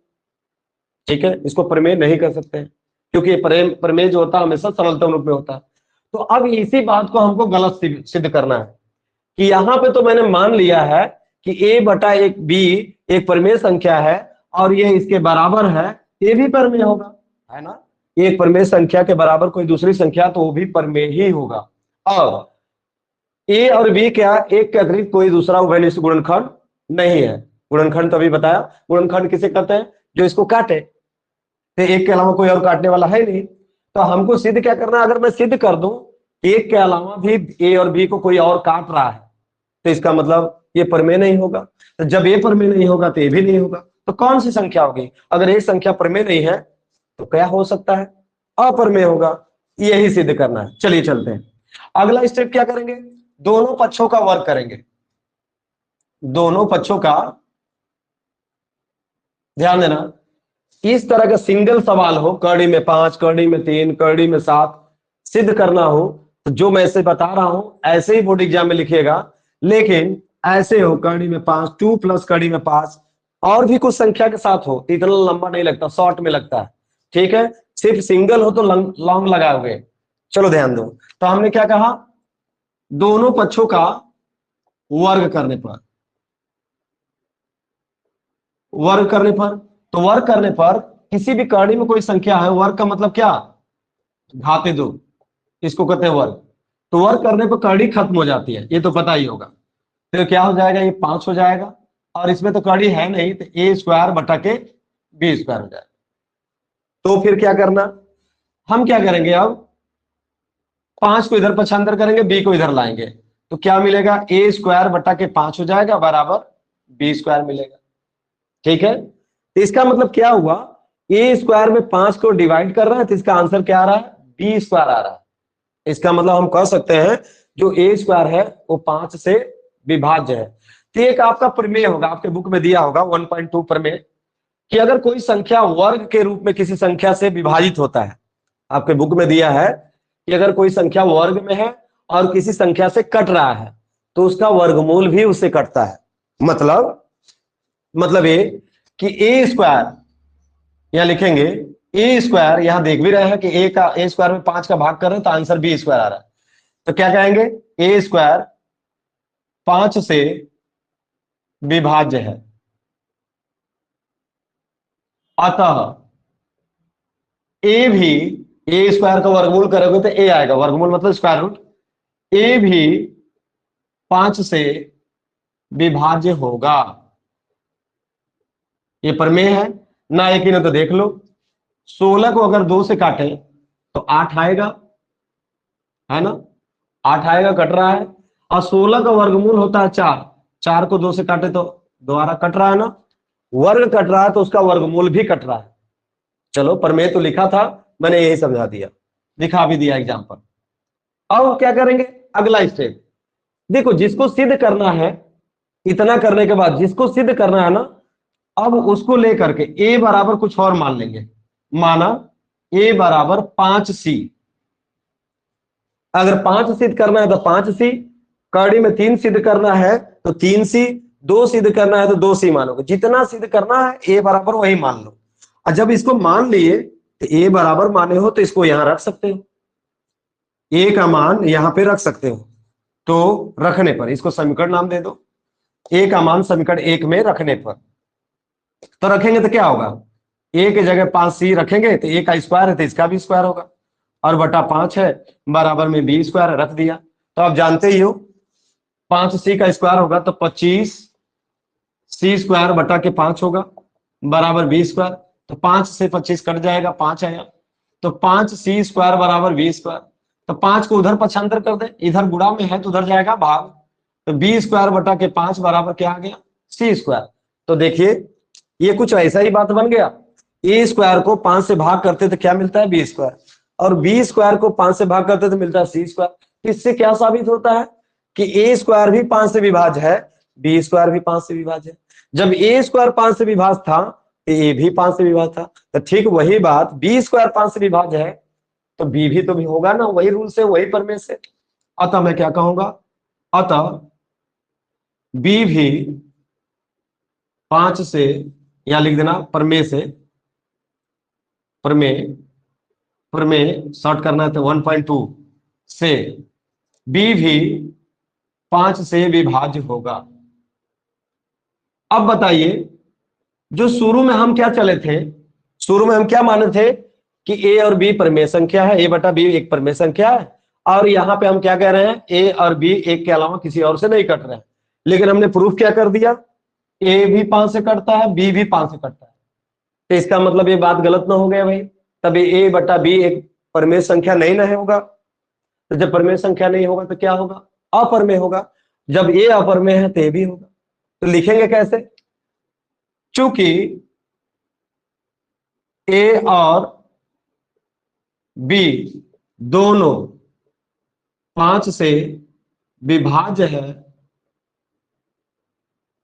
ठीक है, इसको परिमेय नहीं कर सकते हैं, क्योंकि परिमेय जो होता है हमेशा सरलतम रूप में होता है। तो अब इसी बात को हमको गलत सिद्ध करना है, कि यहां पे तो मैंने मान लिया है कि a/b एक परिमेय संख्या है और ये इसके बराबर है, ये भी परिमेय होगा, है ना। एक परिमेय संख्या के बराबर कोई दूसरी संख्या तो वो भी परिमेय ही होगा। और a और b क्या, एक के अतिरिक्त कोई दूसरा उभयनिष्ठ गुणनखंड नहीं है। गुणनखंड तो अभी बताया, गुणनखंड किसे कहते हैं, जो इसको काटे, तो एक के अलावा कोई और काटने वाला है नहीं। तो हमको सिद्ध क्या करना है, अगर मैं सिद्ध कर दूं एक के अलावा भी a और b को कोई और काट रहा है, तो इसका मतलब ये परिमेय नहीं होगा। तो जब ये परिमेय नहीं होगा तो ये भी नहीं होगा, तो कौन सी संख्या होगी, अगर एक संख्या परिमेय नहीं है तो क्या हो सकता है, अपरिमेय होगा। यही सिद्ध करना है। चलिए चलते हैं, अगला स्टेप क्या करेंगे, दोनों पक्षों का वर्ग करेंगे। दोनों पक्षों का, ध्यान देना, इस तरह का सिंगल सवाल हो, करड़ी में 5 करड़ी में 3 करड़ी में 7 सिद्ध करना हो, तो जो मैं इसे बता रहा हूं ऐसे ही बोर्ड एग्जाम में लिखिएगा। लेकिन ऐसे हो करड़ी में 5 2 प्लस करड़ी में 5 और भी कुछ संख्या के साथ हो, इतना लंबा नहीं लगता, शॉर्ट में लगता है। ठीक है, सिर्फ सिंगल हो तो लॉन्ग लगाओगे। चलो ध्यान दो, तो हमने क्या कहा, दोनों पक्षों का वर्ग करने पर, वर्ग करने पर, तो वर्ग करने पर किसी भी कड़ी में कोई संख्या है, वर्ग का मतलब क्या, घाते दो, इसको कहते हैं वर्ग। तो वर्ग करने पर कड़ी खत्म हो जाती है, ये तो पता ही होगा। तो क्या हो जाएगा, ये 5 हो जाएगा, और इसमें तो कड़ी है नहीं, तो ए स्क्वायर बटा के बी स्क्वायर हो जाएगा। तो फिर क्या करना, हम क्या करेंगे अब, 5 को इधर पक्षांतर करेंगे, बी को इधर लाएंगे, तो क्या मिलेगा, ए स्क्वायर बटा के 5 हो जाएगा बराबर बी स्क्वायर मिलेगा। ठीक है, तो इसका मतलब क्या हुआ, ए स्क्वायर में 5 को डिवाइड कर रहा है, तो इसका आंसर क्या आ रहा है, बी स्क्वायर आ रहा है। इसका मतलब हम कह सकते हैं जो ए स्क्वायर है वो 5 से विभाज्य है। तो एक आपका प्रमेय होगा, आपके बुक में दिया होगा 1.2 प्रमेय, कि अगर कोई संख्या वर्ग के रूप में किसी संख्या से विभाजित होता है, आपके बुक में दिया है कि अगर कोई संख्या वर्ग में है और किसी संख्या से कट रहा है, तो उसका वर्गमूल भी उससे कटता है। मतलब ये कि ए स्क्वायर, यहां लिखेंगे ए स्क्वायर, यहां देख भी रहे हैं कि ए का, ए स्क्वायर में 5 का भाग कर रहे हैं तो आंसर बी स्क्वायर आ रहा है। तो क्या कहेंगे, ए स्क्वायर 5 से विभाज्य है, अतः ए भी, ए स्क्वायर का वर्गमूल करोगे तो ए आएगा, वर्गमूल मतलब स्क्वायर रूट, ए भी 5 से विभाज्य होगा। ये प्रमेय है ना, यकीन हो तो देख लो, 16 को अगर 2 से काटे तो 8 आएगा, है ना, 8 आएगा, कट रहा है, और 16 का वर्गमूल होता है 4, 4 को 2 से काटे तो दोबारा कट रहा है ना, वर्ग कट रहा है तो उसका वर्गमूल भी कट रहा है। चलो प्रमेय तो लिखा था, मैंने यही समझा दिया, दिखा भी दिया एग्जाम्पल। अब क्या करेंगे, अगला स्टेप, देखो जिसको सिद्ध करना है, इतना करने के बाद जिसको सिद्ध करना है ना, अब उसको लेकर के ए बराबर कुछ और मान लेंगे, माना ए बराबर 5c। अगर 5 सिद्ध करना है तो 5c, कड़ी में 3 सिद्ध करना है तो 3c, 2 सिद्ध करना है तो 2c मानोगे, जितना सिद्ध करना है ए बराबर वही मान लो। और जब इसको मान लिए तो ए बराबर माने हो तो इसको यहां रख सकते हो, ए का मान यहां पे रख सकते हो। तो रखने पर इसको समीकरण नाम दे दो, ए का मान समीकरण 1 में रखने पर, तो रखेंगे तो क्या होगा, ए की जगह 5c रखेंगे तो ए का स्क्वायर है तो इसका भी स्क्वायर होगा, और बटा 5 है बराबर में बी स्क्वायर रख दिया। तो आप जानते ही हो 5c का स्क्वायर होगा तो 25c स्क्वायर बटा के 5 होगा बराबर बी स्क्वायर, तो 5 से 25 कट जाएगा, 5 आया, तो 5c स्क्वायर बराबर बी स्क्वायर। तो 5 को उधर पक्षांतर कर दे, इधर गुणा में है तो उधर जाएगा भाग, तो बी स्क्वायर बटा के 5 बराबर क्या आ गया, सी स्क्वायर। तो देखिए ये कुछ ऐसा ही बात बन गया, ए स्क्वायर को 5 से भाग करते तो क्या मिलता है, बी स्क्वायर, और बी स्क्वायर को 5 से भाग करते तो मिलता है सी स्क्वायर। तो इससे क्या साबित होता है कि ए स्क्वायर भी 5 से विभाज्य है, बी स्क्वायर भी 5 से विभाज्य है। जब ए स्क्वायर 5 से विभाज्य था तो ए भी 5 से विभाज्य था, तो ठीक वही बात बी स्क्वायर 5 से विभाज्य है तो बी भी तो भी होगा ना, वही रूल से, वही प्रमेय से। अतः मैं क्या कहूंगा, अतः बी भी 5 से, यहां लिख देना प्रमेय से, प्रमेय, प्रमेय शॉर्ट करना है तो 1.2 से बी भी 5 से विभाज्य होगा। अब बताइए, जो शुरू में हम क्या चले थे, शुरू में हम क्या माने थे कि ए और बी प्रमेय संख्या है, ए बटा बी एक प्रमेय संख्या है, और यहां पे हम क्या कह रहे हैं, ए और बी एक के अलावा किसी और से नहीं कट रहे हैं। लेकिन हमने प्रूफ क्या कर दिया, ए भी 5 से कटता है, बी भी 5 से कटता है, तो इसका मतलब ये बात गलत ना हो गया भाई, तब ए बटा बी एक प्रमेय संख्या नहीं ना होगा। तो जब प्रमेय संख्या नहीं होगा तो क्या होगा, अप्रमेय होगा, जब ए अप्रमेय है तो ए भी होगा। तो लिखेंगे कैसे, चूंकि ए और बी दोनों 5 से विभाज्य है,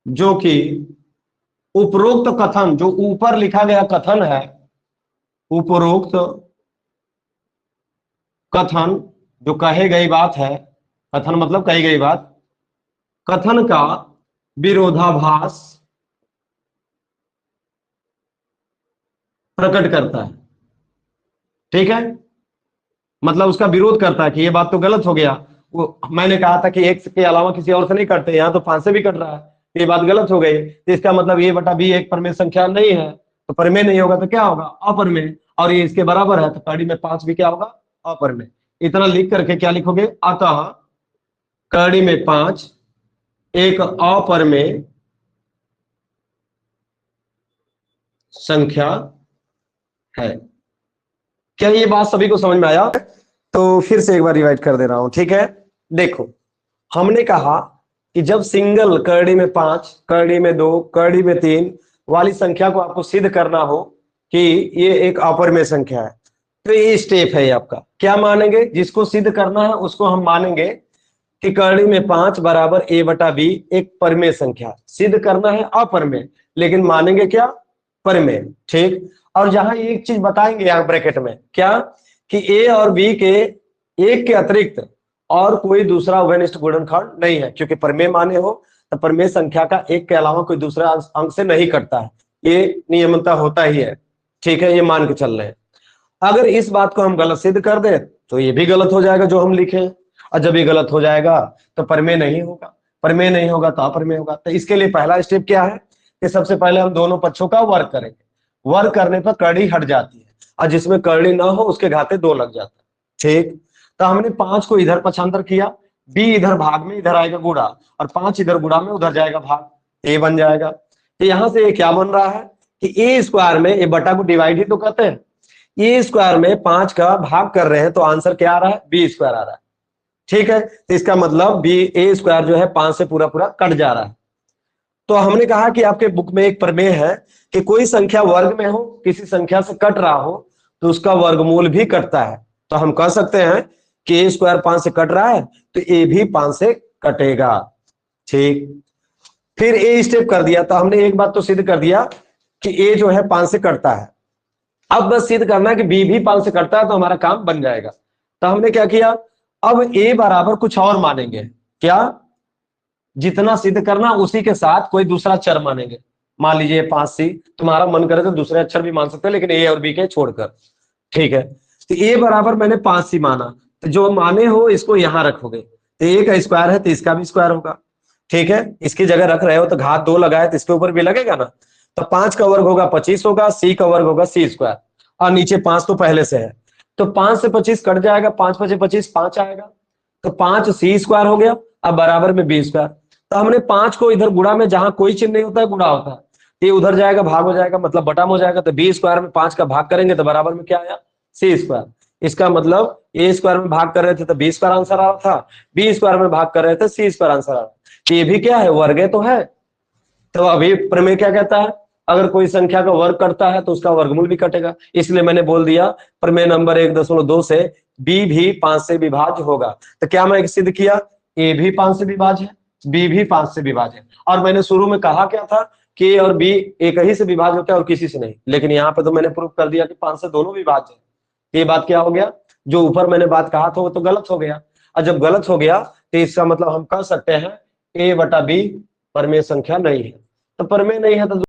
जो कि उपरोक्त कथन, जो ऊपर लिखा गया कथन है, उपरोक्त कथन जो कही गई बात है, कथन मतलब कही गई बात, कथन का विरोधाभास प्रकट करता है। ठीक है, मतलब उसका विरोध करता है कि ये बात तो गलत हो गया, वो मैंने कहा था कि एक के अलावा किसी और से नहीं कटते, यहाँ तो 5 से भी कट रहा है, ये बात गलत हो गई। तो इसका मतलब ए बटा बी एक परमेय संख्या नहीं है, तो परमेय नहीं होगा तो क्या होगा, अपरमेय। और ये इसके बराबर है, तो कड़ी में 5 भी क्या होगा, अपरमेय। इतना लिख करके क्या लिखोगे, अतः कड़ी में 5 एक अपरमेय संख्या है। क्या ये बात सभी को समझ में आया? तो फिर से एक बार रिवाइज कर दे रहा हूं, ठीक है। देखो, हमने कहा कि जब सिंगल करड़ी में 5, करड़ी में 2, करड़ी में 3 वाली संख्या को आपको सिद्ध करना हो कि ये एक अपरमेय संख्या है, तो ये स्टेप है आपका। क्या मानेंगे, जिसको सिद्ध करना है उसको हम मानेंगे कि करड़ी में 5 बराबर ए बटा बी एक परमेय संख्या। सिद्ध करना है अपरमेय, लेकिन मानेंगे क्या, परमेय, ठीक। और जहां एक चीज बताएंगे यहाँ ब्रैकेट में, क्या कि ए और बी के एक के अतिरिक्त और कोई दूसरा उभयनिष्ठ गुणनखंड नहीं है, क्योंकि परमेय माने हो तो परमेय संख्या का एक के अलावा कोई दूसरा अंक से नहीं कटता है, ये नियमतः होता ही है, ठीक है, ये मान के चल रहे हैं। अगर इस बात को हम गलत सिद्ध कर दें तो ये भी गलत हो जाएगा जो हम लिखे, और जब ये गलत हो जाएगा तो परमेय नहीं होगा, परमेय नहीं होगा तो अपरमेय होगा। तो इसके लिए पहला स्टेप क्या है कि सबसे पहले हम दोनों पक्षों का वर्ग करेंगे। वर्ग करने पर करड़ी हट जाती है, और जिसमें करड़ी ना हो उसके घाते 2 लग जाता है, ठीक। तो हमने 5 को इधर पक्षांतर किया, बी इधर भाग में इधर आएगा गुणा, और 5 इधर गुणा में उधर जाएगा भाग, ए बन जाएगा। तो यहां से ये क्या बन रहा है कि ए स्क्वायर में, ए बटा को डिवाइड ही तो कहते हैं, ए स्क्वायर में 5 का भाग कर रहे हैं तो आंसर क्या आ रहा है, बी स्क्वायर आ रहा है, ठीक है। तो इसका मतलब बी ए स्क्वायर जो है 5 से पूरा पूरा कट जा रहा है। तो हमने कहा कि आपके बुक में एक प्रमेय है कि कोई संख्या वर्ग में हो, किसी संख्या से कट रहा हो तो उसका वर्गमूल भी कटता है। तो हम कह सकते हैं कि ए स्क्वायर 5 से कट रहा है तो ए भी 5 से कटेगा, ठीक। फिर ए स्टेप कर दिया, तो हमने एक बात तो सिद्ध कर दिया कि ए जो है 5 से कटता है। अब बस सिद्ध करना है कि बी भी 5 से कटता है, तो हमारा काम बन जाएगा। तो हमने क्या किया, अब ए बराबर कुछ और मानेंगे, क्या, जितना सिद्ध करना उसी के साथ कोई दूसरा चर मानेंगे। मान लीजिए 5c, तुम्हारा मन करे तो दूसरे अक्षर भी मान सकते हैं, लेकिन ए और बी के छोड़कर, ठीक है। तो ए बराबर मैंने 5c माना, तो जो माने हो इसको यहां रखोगे, तो ए का स्क्वायर है तो इसका भी स्क्वायर होगा, ठीक है। इसकी जगह रख रहे हो तो घात 2 लगाए तो इसके ऊपर भी लगेगा ना। तो 5 का वर्ग होगा 25 होगा, c का वर्ग होगा c स्क्वायर, और नीचे 5 तो पहले से है, तो 5 से 25 कट जाएगा, 5 5 25 5 आएगा, तो 5c स्क्वायर हो गया, अब बराबर में b स्क्वायर। तो हमने 5 को इधर गुणा में, जहां कोई चिन्ह नहीं होता है गुणा होता है, ये उधर जाएगा भाग हो जाएगा, मतलब बटा हो जाएगा, तो बी स्क्वायर में 5 का भाग करेंगे तो बराबर में क्या आया, सी स्क्वायर। इसका मतलब ए स्क्वायर में भाग कर रहे थे तो बी स्क्वायर आंसर आ रहा था, बी स्क्वायर में भाग कर रहे थे सी स्क्वायर आंसर आ रहा था। ये भी क्या है, वर्ग तो है। तो अभी प्रमेय क्या कहता है, अगर कोई संख्या का वर्ग करता है तो उसका वर्गमूल भी कटेगा, इसलिए मैंने बोल दिया प्रमेय नंबर 1.2 से बी भी 5 से विभाज्य होगा। तो क्या मैं सिद्ध किया, ए भी 5 से विभाज्य है, बी भी 5 से विभाज्य है। और मैंने शुरू में कहा क्या था कि ए और बी एक ही से विभाज्य होता है और किसी से नहीं, लेकिन यहाँ पे तो मैंने प्रूफ कर दिया कि 5 से दोनों विभाज्य है। ये बात क्या हो गया, जो ऊपर मैंने बात कहा था वो तो गलत हो गया, और जब गलत हो गया तो इसका मतलब हम कह सकते हैं ए बटा बी परमेय संख्या नहीं है। तो परमेय नहीं है तो